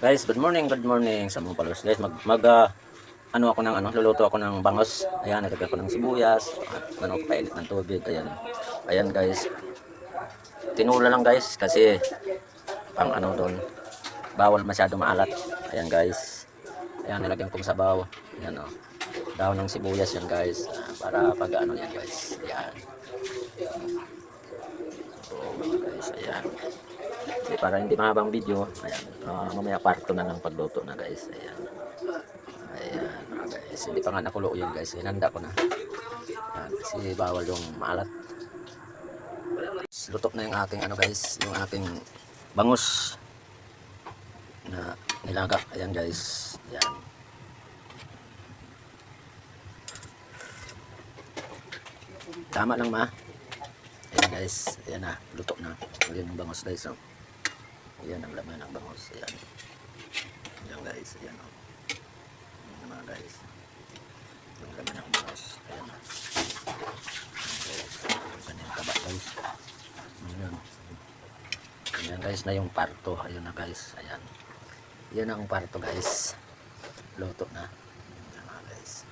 Guys, good morning sa mga followers. Guys, ano ako ng luluto ako ng bangos. Ayan, nagagay ko ng sibuyas, painit ng tubig. Ayan. Ayan guys. Tinula lang guys kasi pang doon. Bawal masyado maalat. Ayan guys. Ayan, nilagyan kong sabaw. Ayan oh. Dahon ng sibuyas yan guys. Para pag yan guys. Ayan. So, guys, ayan. So, para hindi mahabang video, ayan. Mamaya parto na ng pagluto na guys. Ayan. Ayan mga guys, hindi pa nga nakulo yun guys, hinanda ko na. Ayan, kasi bawal yung maalat. Lutok na yung aking guys, yung aking bangus na nilaga. Ayan guys, ayan. Tama lang ma. Ayan guys, ayan na, lutok na. Ayan yung bangus guys. Oh. Ayan ang laman ng bangus. Ayan. Ayan guys, ayan oh. Ayan mga guys. Yung laman ng bangus. Ayan na. Ganyan taba guys. Ayan. Ayan guys na yung parto. Ayan na guys. Ayan. Yan ang parto guys. Luto na. Ayan na guys.